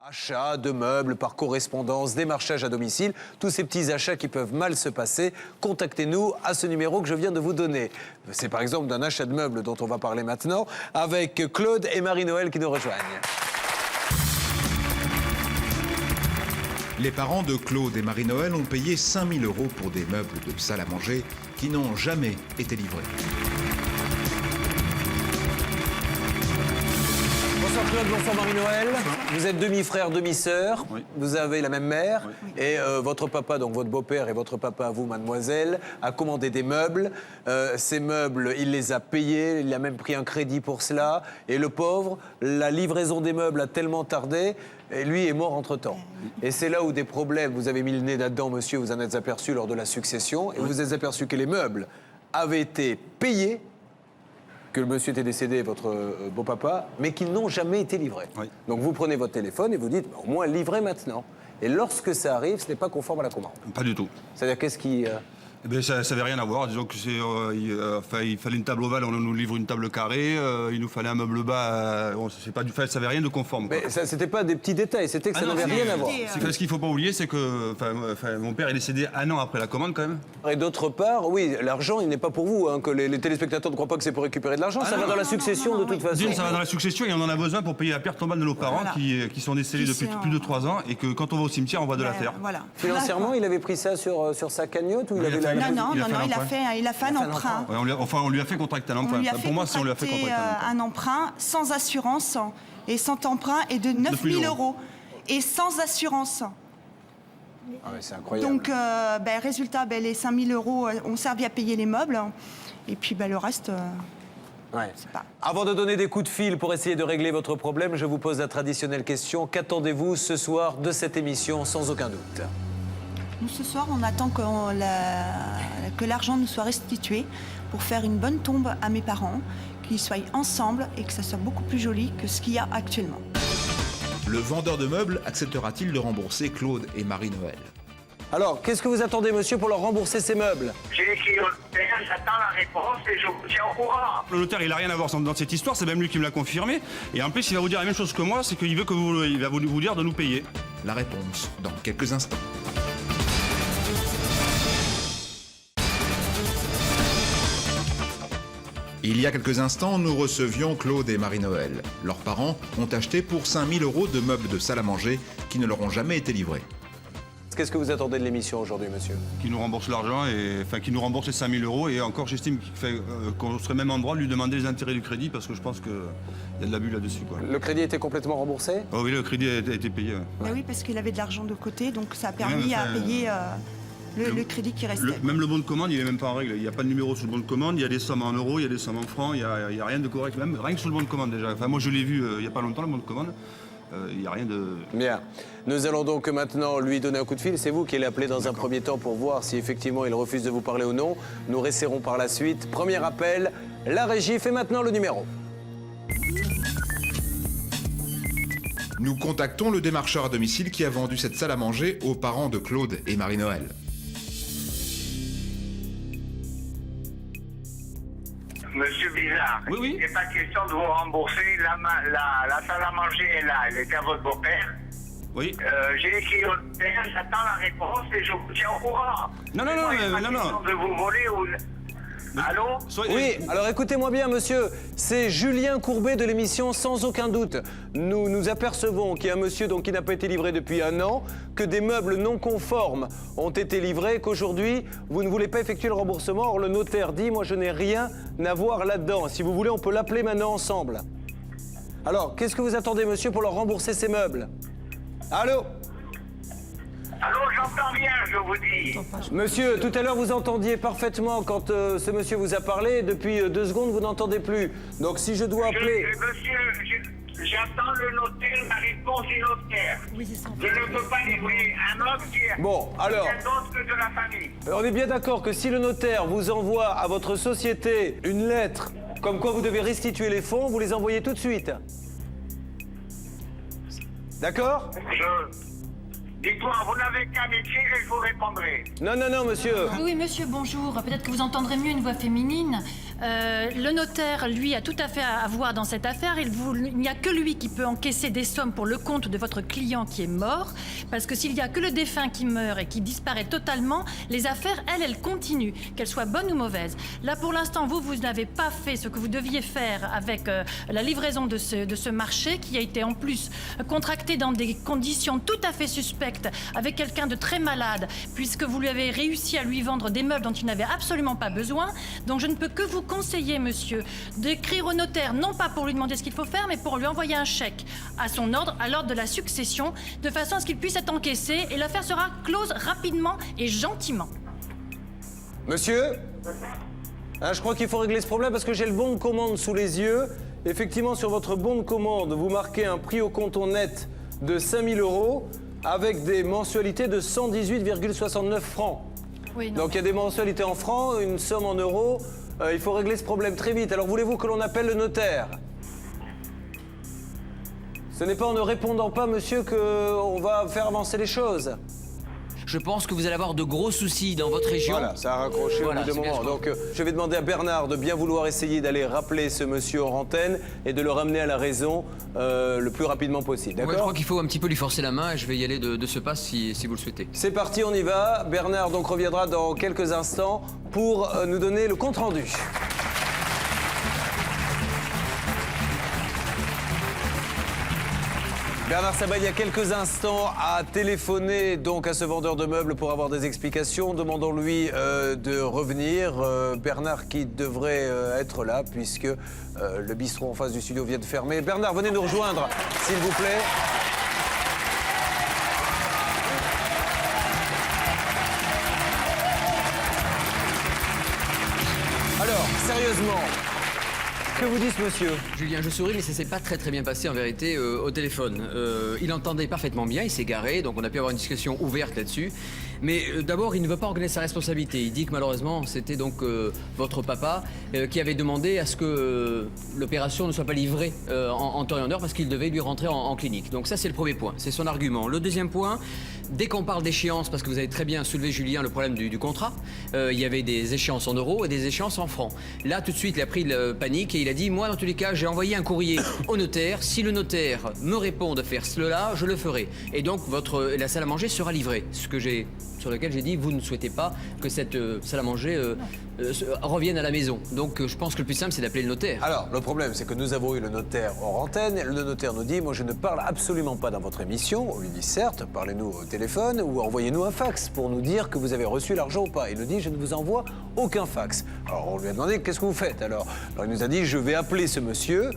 Achat de meubles par correspondance, démarchage à domicile, tous ces petits achats qui peuvent mal se passer, contactez-nous à ce numéro que je viens de vous donner. C'est par exemple d'un achat de meubles dont on va parler maintenant avec Claude et Marie-Noël qui nous rejoignent. Les parents de Claude et Marie-Noël ont payé 5 000 € pour des meubles de salle à manger qui n'ont jamais été livrés. Bonsoir Claude, bonsoir Marie-Noël. Vous êtes demi-frère, demi-sœur. Oui. Vous avez la même mère. Oui. Et votre papa, donc votre beau-père et votre papa, vous, mademoiselle, a commandé des meubles. Ces meubles, il les a payés. Il a même pris un crédit pour cela. Et le pauvre, la livraison des meubles a tellement tardé. Et lui est mort entre-temps. Et c'est là où des problèmes, vous avez mis le nez là-dedans, monsieur, vous en êtes aperçu lors de la succession. Et vous vous êtes aperçu que les meubles avaient été payés, que le monsieur était décédé, votre beau-papa, mais qu'ils n'ont jamais été livrés. Oui. Donc vous prenez votre téléphone et vous dites, au moins livrez maintenant. Et lorsque ça arrive, ce n'est pas conforme à la commande. Pas du tout. C'est-à-dire qu'est-ce qui... Eh bien, ça n'avait rien à voir. Disons que il fallait une table ovale, on nous livre une table carrée. Il nous fallait un meuble bas. Ça n'avait rien de conforme. Quoi. Mais ça, c'était pas des petits détails, c'était que ça non, n'avait rien à voir. Ce qu'il ne faut pas oublier, c'est que mon père est décédé 1 an après la commande, quand même. Et d'autre part, oui, l'argent, il n'est pas pour vous, hein, que les téléspectateurs ne croient pas que c'est pour récupérer de l'argent. Ça va dans la succession de toute façon. D'une, ça va dans la succession et on en a besoin pour payer la perte tombale de nos parents qui sont décédés depuis plus de 3 ans et que quand on va au cimetière, on voit de la terre. Voilà. Financièrement, il avait pris ça sur sa cagnotte ou il avait la... Non, il a fait un emprunt. Ouais, on lui a fait contracter un emprunt. Pour moi, si on lui a fait contracter un emprunt sans assurance. Et cet emprunt est de 9 000 €. Et sans assurance. Ah ouais, c'est incroyable. Donc, résultat, les 5 000 € ont servi à payer les meubles. Et puis, le reste... Ouais. pas. Avant de donner des coups de fil pour essayer de régler votre problème, je vous pose la traditionnelle question. Qu'attendez-vous ce soir de cette émission, sans aucun doute? Nous, ce soir, on attend que l'argent nous soit restitué pour faire une bonne tombe à mes parents, qu'ils soient ensemble et que ça soit beaucoup plus joli que ce qu'il y a actuellement. Le vendeur de meubles acceptera-t-il de rembourser Claude et Marie-Noël? Alors, qu'est-ce que vous attendez, monsieur, pour leur rembourser ces meubles? J'ai écrit au notaire, j'attends la réponse et je vous tiens au courant. Le notaire, il n'a rien à voir dans cette histoire, c'est même lui qui me l'a confirmé. Et en plus, il va vous dire la même chose que moi, c'est qu'il veut il va vous dire de nous payer. La réponse dans quelques instants. Il y a quelques instants, nous recevions Claude et Marie-Noël. Leurs parents ont acheté pour 5 000 € de meubles de salle à manger qui ne leur ont jamais été livrés. Qu'est-ce que vous attendez de l'émission aujourd'hui, monsieur? Qui nous rembourse l'argent, qui nous rembourse les 5 000 €. Et encore, j'estime qu'on serait même en droit de lui demander les intérêts du crédit parce que je pense qu'il y a de l'abus là-dessus. Le crédit était complètement remboursé? Oh oui, le crédit a été payé. Ouais. Oui, parce qu'il avait de l'argent de côté, donc ça a permis à payer le crédit qui restait. Même le bon de commande, il n'est même pas en règle. Il n'y a pas de numéro sur le bon de commande. Il y a des sommes en euros, il y a des sommes en francs. Il n'y a rien de correct, même rien que sur le bon de commande déjà. Enfin, moi, je l'ai vu il n'y a pas longtemps, le bon de commande. Il n'y a rien de... Bien. Nous allons donc maintenant lui donner un coup de fil. C'est vous qui allez appeler dans un premier temps pour voir si effectivement il refuse de vous parler ou non. Nous réessaierons par la suite. Premier appel, la régie fait maintenant le numéro. Nous contactons le démarcheur à domicile qui a vendu cette salle à manger aux parents de Claude et Marie-Noël. Monsieur Bizarre, Oui. il n'est pas question de vous rembourser. La salle à manger est là, elle était à votre beau-père. Oui. J'ai écrit au notaire, j'attends la réponse et je vous tiens au courant. Non. Il n'est pas question de vous voler ou... Allô? Oui, alors écoutez-moi bien, monsieur. C'est Julien Courbet de l'émission Sans aucun doute. Nous nous apercevons qu'il y a un monsieur qui n'a pas été livré depuis 1 an, que des meubles non conformes ont été livrés, qu'aujourd'hui, vous ne voulez pas effectuer le remboursement. Or, le notaire dit, moi, je n'ai rien à voir là-dedans. Si vous voulez, on peut l'appeler maintenant ensemble. Alors, qu'est-ce que vous attendez, monsieur, pour leur rembourser ces meubles? Allô? Allô, j'entends bien, je vous dis. Monsieur, tout à l'heure, vous entendiez parfaitement quand ce monsieur vous a parlé. Depuis 2 secondes, vous n'entendez plus. Donc, si je dois appeler... Monsieur, j'attends le notaire, la réponse du notaire. Oui, c'est ça. Je ne peux pas livrer un homme qui est Bon, alors... rien d'autre que de la famille. On est bien d'accord que si le notaire vous envoie à votre société une lettre comme quoi vous devez restituer les fonds, vous les envoyez tout de suite. D'accord? Dites-moi, vous n'avez qu'à m'écrire et je vous répondrai. Non, non, non, monsieur. Oui, monsieur, bonjour. Peut-être que vous entendrez mieux une voix féminine. Le notaire, lui, a tout à fait à voir dans cette affaire. Il n'y a que lui qui peut encaisser des sommes pour le compte de votre client qui est mort. Parce que s'il n'y a que le défunt qui meurt et qui disparaît totalement, les affaires, elles continuent, qu'elles soient bonnes ou mauvaises. Là, pour l'instant, vous n'avez pas fait ce que vous deviez faire avec la livraison de ce marché qui a été en plus contracté dans des conditions tout à fait suspectes avec quelqu'un de très malade, puisque vous lui avez réussi à lui vendre des meubles dont il n'avait absolument pas besoin. Donc je ne peux que vous conseiller, monsieur, d'écrire au notaire, non pas pour lui demander ce qu'il faut faire, mais pour lui envoyer un chèque à son ordre, à l'ordre de la succession, de façon à ce qu'il puisse être encaissé et l'affaire sera close rapidement et gentiment. Monsieur, je crois qu'il faut régler ce problème parce que j'ai le bon de commande sous les yeux. Effectivement, sur votre bon de commande, vous marquez un prix au compte net de 5 000 € avec des mensualités de 118,69 francs. Oui, non. Donc il y a des mensualités en francs, une somme en euros. Il faut régler ce problème très vite. Alors voulez-vous que l'on appelle le notaire? Ce n'est pas en ne répondant pas, monsieur, qu'on va faire avancer les choses. Je pense que vous allez avoir de gros soucis dans votre région. Voilà, ça a raccroché Voilà, au bout de c'est bien moment. ce qu'on- Donc je vais demander à Bernard de bien vouloir essayer d'aller rappeler ce monsieur hors antenne et de le ramener à la raison le plus rapidement possible. Ouais, je D'accord? crois qu'il faut un petit peu lui forcer la main et je vais y aller de ce pas si vous le souhaitez. C'est parti, on y va. Bernard donc reviendra dans quelques instants pour nous donner le compte-rendu. Bernard Sabat, il y a quelques instants, a téléphoné donc à ce vendeur de meubles pour avoir des explications. Demandons-lui de revenir. Bernard qui devrait être là puisque le bistrot en face du studio vient de fermer. Bernard, venez nous rejoindre, s'il vous plaît. Alors, sérieusement, que vous dit ce monsieur? Julien, je souris, mais ça s'est pas très bien passé en vérité au téléphone. Il entendait parfaitement bien, il s'est garé, donc on a pu avoir une discussion ouverte là-dessus. Mais d'abord, il ne veut pas reconnaître sa responsabilité. Il dit que malheureusement, c'était donc votre papa qui avait demandé à ce que l'opération ne soit pas livrée en temps et en heure parce qu'il devait lui rentrer en clinique. Donc ça, c'est le premier point, c'est son argument. Le deuxième point, dès qu'on parle d'échéance, parce que vous avez très bien soulevé, Julien, le problème du contrat, il y avait des échéances en euros et des échéances en francs. Là, tout de suite, il a pris le panique et il a dit, moi, dans tous les cas, j'ai envoyé un courrier au notaire. Si le notaire me répond de faire cela, je le ferai. Et donc, la salle à manger sera livrée. Sur lequel j'ai dit, vous ne souhaitez pas que cette salle à manger revienne à la maison. Donc, je pense que le plus simple, c'est d'appeler le notaire. Alors, le problème, c'est que nous avons eu le notaire hors antenne. Le notaire nous dit, moi, je ne parle absolument pas dans votre émission. On lui dit, certes, parlez-nous au téléphone ou envoyez-nous un fax pour nous dire que vous avez reçu l'argent ou pas. Il nous dit, je ne vous envoie aucun fax. Alors, on lui a demandé, qu'est-ce que vous faites alors il nous a dit, je vais appeler ce monsieur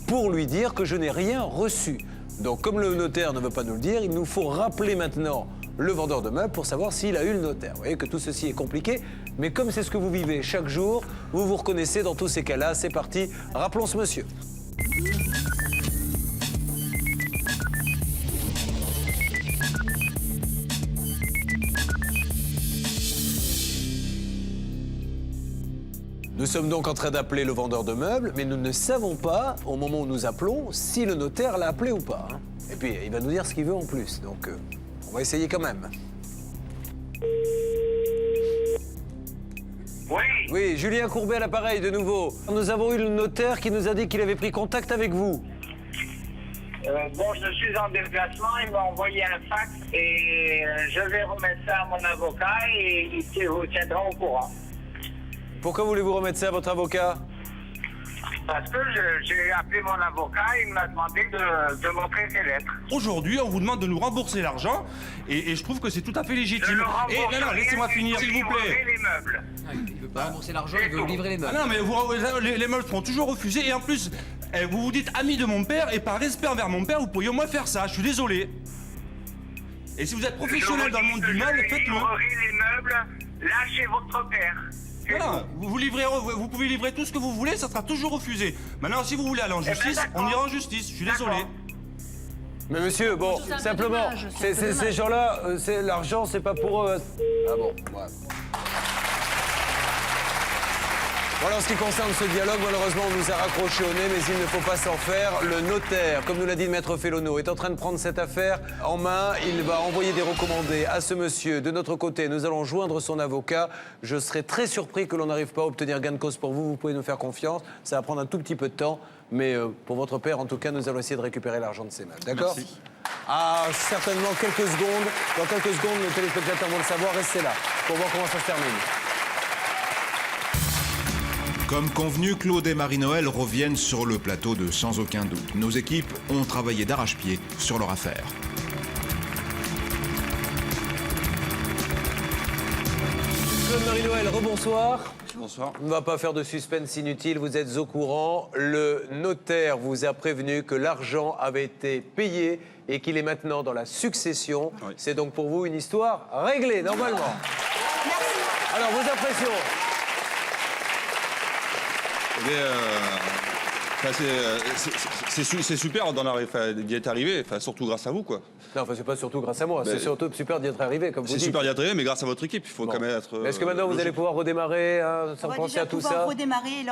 pour lui dire que je n'ai rien reçu. Donc, comme le notaire ne veut pas nous le dire, il nous faut rappeler maintenant le vendeur de meubles pour savoir s'il a eu le notaire. Vous voyez que tout ceci est compliqué, mais comme c'est ce que vous vivez chaque jour, vous vous reconnaissez dans tous ces cas-là. C'est parti, rappelons ce monsieur. Nous sommes donc en train d'appeler le vendeur de meubles, mais nous ne savons pas, au moment où nous appelons, si le notaire l'a appelé ou pas. Et puis, il va nous dire ce qu'il veut en plus. Donc, on va essayer quand même. Oui, Oui, Julien Courbet à l'appareil de nouveau. Nous avons eu le notaire qui nous a dit qu'il avait pris contact avec vous. bon, je suis en déplacement, il m'a envoyé un fax et je vais remettre ça à mon avocat et il vous tiendra au courant. Pourquoi voulez-vous remettre ça à votre avocat? Parce que j'ai appelé mon avocat, il m'a demandé de montrer ses lettres. Aujourd'hui, on vous demande de nous rembourser l'argent et je trouve que c'est tout à fait Je légitime. ne rembourse Et non, rien laissez-moi si finir, vous s'il vous plaît. livrez les meubles. Il veut pas rembourser l'argent, il veut livrer les Ah meubles. non, mais les meubles seront toujours refusés. Et en plus, vous vous dites ami de mon père et par respect envers mon père, vous pourriez au moins faire ça. Je suis désolé. Et si vous êtes professionnel dans le monde du meuble, Je faites-le. livrerai les meubles là chez votre père. C'est Voilà, tout. vous pouvez livrer tout ce que vous voulez, ça sera toujours refusé. Maintenant, si vous voulez aller en justice, d'accord. on ira en justice. Je suis désolé. D'accord. Mais monsieur, bon, C'est un peu simplement, dommage, c'est un peu ces dommage. gens-là, l'argent, c'est pas pour eux. Ah bon, ouais. Voilà, en ce qui concerne ce dialogue, malheureusement, on nous a raccroché au nez, mais il ne faut pas s'en faire. Le notaire, comme nous l'a dit le maître Fellono, est en train de prendre cette affaire en main. Il va envoyer des recommandés à ce monsieur. De notre côté, nous allons joindre son avocat. Je serais très surpris que l'on n'arrive pas à obtenir gain de cause pour vous. Vous pouvez nous faire confiance. Ça va prendre un tout petit peu de temps. Mais pour votre père, en tout cas, nous allons essayer de récupérer l'argent de ses meubles. D'accord? Merci. Ah, certainement quelques secondes. Dans quelques secondes, les téléspectateurs vont le savoir. Restez là pour voir comment ça se termine. Comme convenu, Claude et Marie-Noël reviennent sur le plateau de Sans aucun doute. Nos équipes ont travaillé d'arrache-pied sur leur affaire. Claude Marie-Noël, rebonsoir. Bonsoir. On ne va pas faire de suspense inutile, vous êtes au courant. Le notaire vous a prévenu que l'argent avait été payé et qu'il est maintenant dans la succession. Oui. C'est donc pour vous une histoire réglée, normalement. Alors, vos impressions? C'est super d'y être arrivé, surtout grâce à vous, quoi. Non, enfin, c'est pas surtout grâce à moi, c'est surtout super d'y être arrivé, comme vous C'est dites. super d'y être arrivé, mais grâce à votre équipe, il faut Bon. quand même être... Est-ce que maintenant vous allez pouvoir redémarrer sans On va penser déjà à tout pouvoir ça? redémarrer et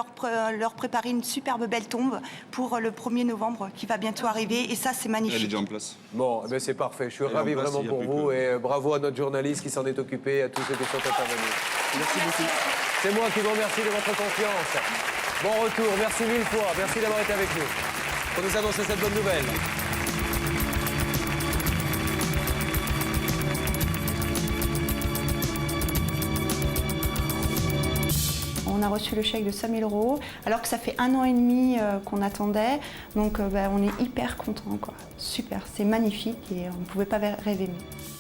leur préparer une superbe belle tombe pour le 1er novembre qui va bientôt arriver. Et ça, c'est Elle est magnifique. déjà en place. Bon, eh ben, c'est parfait. Je suis Elle est ravi en place, vraiment il y a pour plus vous que- et bravo à notre journaliste qui s'en est occupé et à tous ceux qui sont intervenus. Merci beaucoup. C'est moi qui vous remercie de votre confiance. Bon retour, merci mille fois. Merci d'avoir été avec nous pour nous annoncer cette bonne nouvelle. On a reçu le chèque de 5 000 €, alors que ça fait 1 an et demi qu'on attendait. Donc on est hyper contents, quoi. Super, c'est magnifique et on ne pouvait pas rêver mieux.